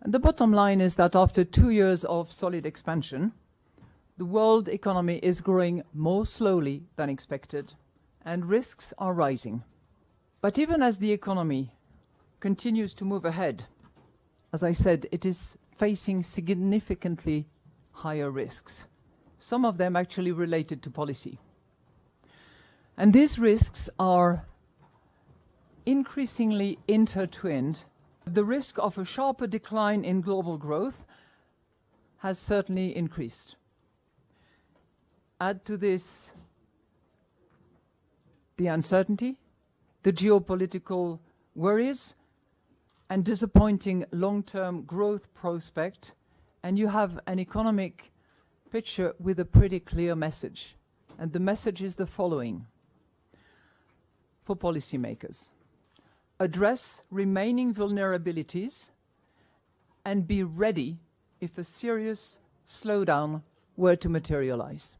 And the bottom line is that after 2 years of solid expansion, the world economy is growing more slowly than expected, and risks are rising. But even as the economy continues to move ahead, as I said, it is facing significantly higher risks, some of them actually related to policy. And these risks are increasingly intertwined. The risk of a sharper decline in global growth has certainly increased. Add to this the uncertainty, the geopolitical worries, and disappointing long-term growth prospect, and you have an economic picture with a pretty clear message. And the message is the following for policymakers: address remaining vulnerabilities and be ready if a serious slowdown were to materialize.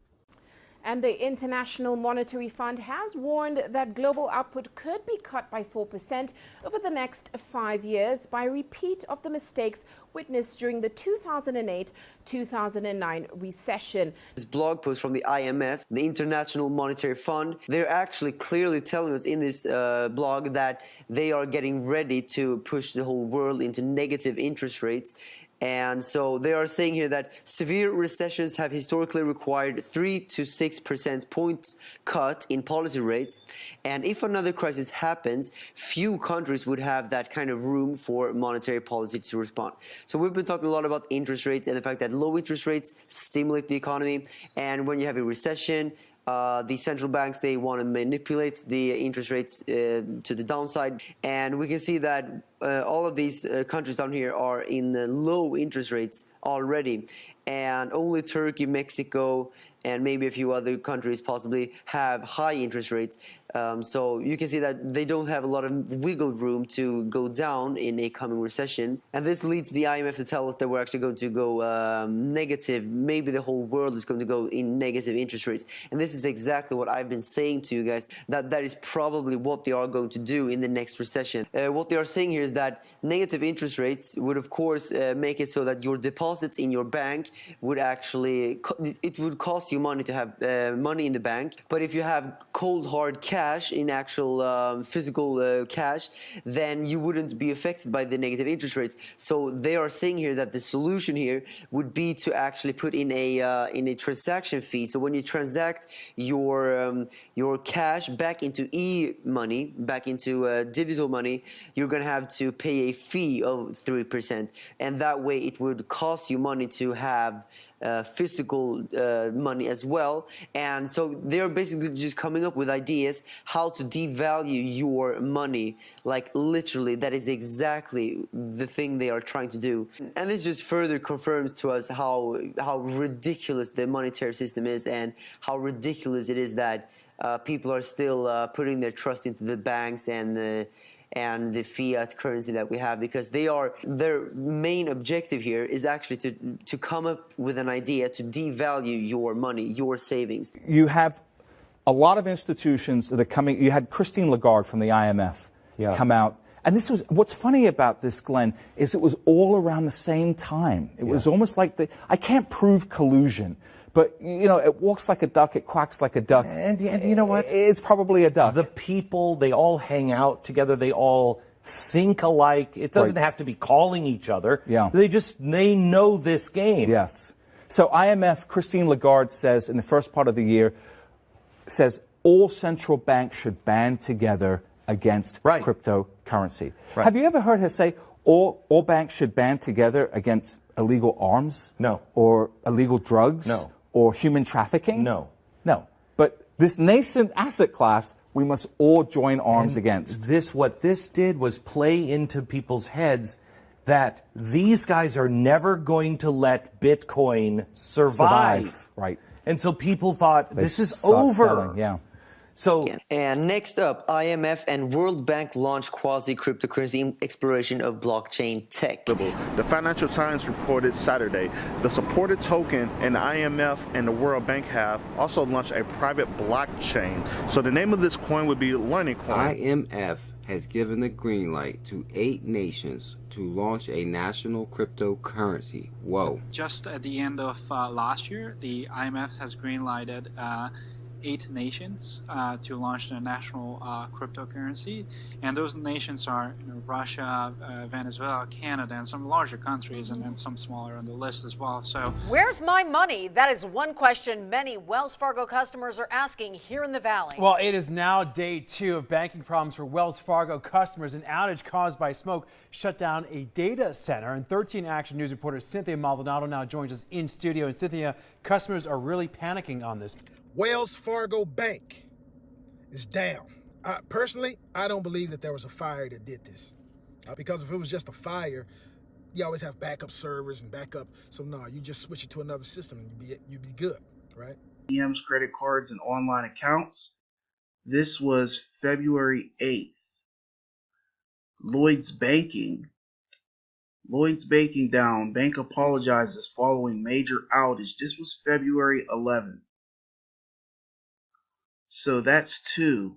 And the International Monetary Fund has warned that global output could be cut by 4% over the next 5 years by a repeat of the mistakes witnessed during the 2008-2009 recession. This blog post from the IMF, the International Monetary Fund, they're actually clearly telling us in this blog that they are getting ready to push the whole world into negative interest rates. And so they are saying here that severe recessions have historically required 3 to 6% points cut in policy rates. And if another crisis happens, few countries would have that kind of room for monetary policy to respond. So we've been talking a lot about interest rates and the fact that low interest rates stimulate the economy. And when you have a recession, the central banks, they want to manipulate the interest rates to the downside. And we can see that all of these countries down here are in low interest rates already. And only Turkey, Mexico, and maybe a few other countries possibly have high interest rates. So you can see that they don't have a lot of wiggle room to go down in a coming recession. And this leads the IMF to tell us that we're actually going to go negative. Maybe the whole world is going to go in negative interest rates. And this is exactly what I've been saying to you guys, that is probably what they are going to do in the next recession. What they are saying here is that negative interest rates would, of course, make it so that your deposits in your bank would actually, it would cost you money to have money in the bank. But if you have cold, hard cash, in actual physical cash, then you wouldn't be affected by the negative interest rates. So they are saying here that the solution here would be to actually put in a transaction fee. So when you transact your cash back into e-money, back into digital money, you're going to have to pay a fee of 3%. And that way it would cost you money to have physical money as well. And so they're basically just coming up with ideas how to devalue your money. Like literally, that is exactly the thing they are trying to do. And this just further confirms to us how ridiculous the monetary system is, and how ridiculous it is that people are still putting their trust into the banks and the fiat currency that we have, because their main objective here is actually to come up with an idea to devalue your money, your savings. You have a lot of institutions that are coming. You had Christine Lagarde from the IMF come out. And this was, what's funny about this, Glenn, is it was all around the same time. It was almost like I can't prove collusion, but, you know, it walks like a duck, it quacks like a duck. And you know what? It's probably a duck. The people, they all hang out together, they all think alike. It doesn't have to be calling each other. Yeah. They know this game. Yes. So IMF, Christine Lagarde says in the first part of the year, says all central banks should band together against cryptocurrency. Right. Have you ever heard her say all banks should band together against illegal arms? No. Or illegal drugs? No. Or human trafficking? No. No. But this nascent asset class, we must all join arms against. What this did was play into people's heads that these guys are never going to let Bitcoin survive. Right. And so people thought, this is over. Selling. Yeah. So, and next up, IMF and World Bank launch quasi-cryptocurrency exploration of blockchain tech. The Financial Times reported Saturday the supported token and the IMF and the World Bank have also launched a private blockchain. So the name of this coin would be Learning Coin. IMF has given the green light to 8 nations to launch a national cryptocurrency. Whoa. Just at the end of last year, the IMF has green-lighted 8 nations to launch their national cryptocurrency, and those nations are Russia, Venezuela, Canada, and some larger countries, and then some smaller on the list as well. So, where's my money? That is one question many Wells Fargo customers are asking here in the Valley. Well, it is now day 2 of banking problems for Wells Fargo customers. An outage caused by smoke shut down a data center, and 13 Action News reporter Cynthia Maldonado now joins us in studio. And Cynthia, customers are really panicking on this. Wells Fargo Bank is down. Personally, I don't believe that there was a fire that did this. Because if it was just a fire, you always have backup servers and backup. So no, you just switch it to another system and you'd be good, right? ATMs, credit cards, and online accounts. This was February 8th. Lloyd's Banking down. Bank apologizes following major outage. This was February 11th. So that's 2.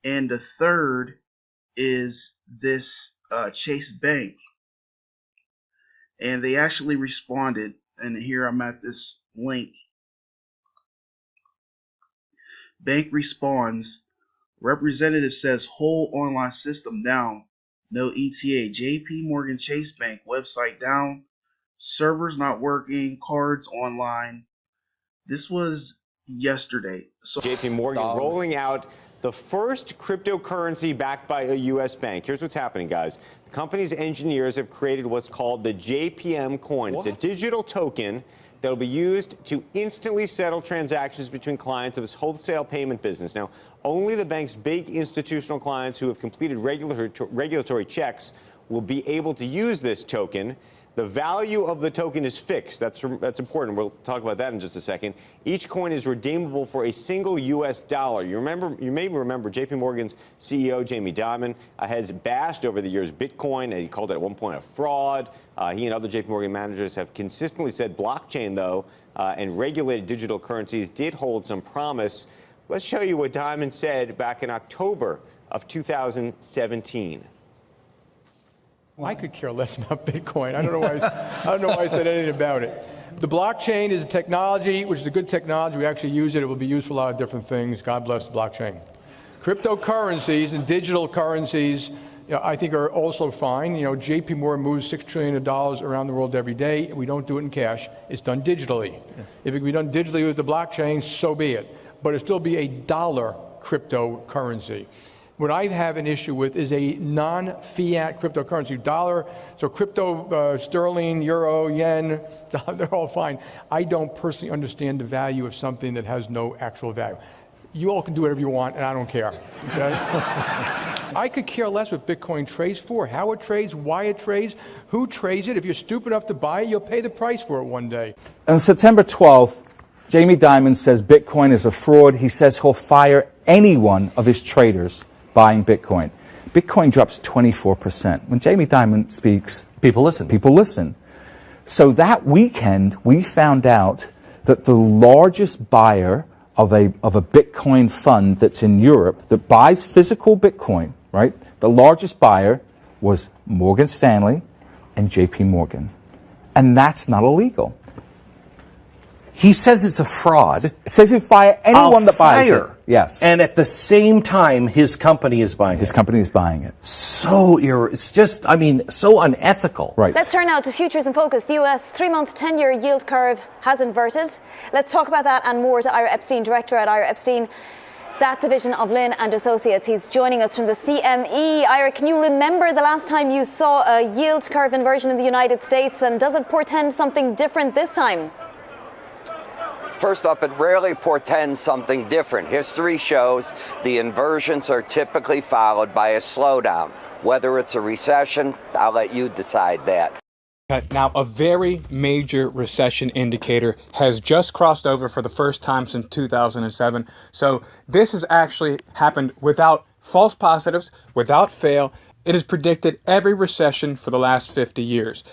And the third is this Chase Bank. And they actually responded. And here I'm at this link. Bank responds. Representative says whole online system down. No ETA. JP Morgan Chase Bank website down. Servers not working. Cards online. This was yesterday. So JP Morgan rolling out the first cryptocurrency backed by a U.S. bank. Here's what's happening, guys. The company's engineers have created what's called the JPM coin. It's a digital token that will be used to instantly settle transactions between clients of its wholesale payment business. Now, only the bank's big institutional clients who have completed regulatory checks will be able to use this token. The value of the token is fixed. That's important. We'll talk about that in just a second. Each coin is redeemable for a single U.S. dollar. You may remember J.P. Morgan's CEO, Jamie Dimon, has bashed over the years Bitcoin. He called it at one point a fraud. He and other J.P. Morgan managers have consistently said blockchain, though, and regulated digital currencies did hold some promise. Let's show you what Dimon said back in October of 2017. I could care less about Bitcoin. I don't know why I said anything about it. The blockchain is a technology, which is a good technology. We actually use it. It will be used for a lot of different things. God bless the blockchain. Cryptocurrencies and digital currencies, I think are also fine. JP Morgan moves $6 trillion around the world every day. We don't do it in cash. It's done digitally. If it can be done digitally with the blockchain, so be it. But it'll still be a dollar cryptocurrency. What I have an issue with is a non-fiat cryptocurrency. Dollar, so crypto, sterling, euro, yen, they're all fine. I don't personally understand the value of something that has no actual value. You all can do whatever you want, and I don't care. Okay? I could care less what Bitcoin trades for, how it trades, why it trades, who trades it. If you're stupid enough to buy it, you'll pay the price for it one day. On September 12th, Jamie Dimon says Bitcoin is a fraud. He says he'll fire any one of his traders buying Bitcoin. Bitcoin drops 24%. When Jamie Dimon speaks, people listen. People listen. So that weekend, we found out that the largest buyer of a Bitcoin fund that's in Europe that buys physical Bitcoin, right? The largest buyer was Morgan Stanley and JP Morgan. And that's not illegal. He says it's a fraud. It says he'll fire anyone that buys it. Yes. And at the same time, his company is buying it. His company is buying it. It's just, so unethical. Right. Let's turn now to futures in focus. The US 3-month 10-year yield curve has inverted. Let's talk about that and more to Ira Epstein, director at Ira Epstein, that division of Lynn and Associates. He's joining us from the CME. Ira, can you remember the last time you saw a yield curve inversion in the United States, and does it portend something different this time? First up, it rarely portends something different. History shows the inversions are typically followed by a slowdown. Whether it's a recession, I'll let you decide that. Now, a very major recession indicator has just crossed over for the first time since 2007. So this has actually happened without false positives, without fail. It has predicted every recession for the last 50 years.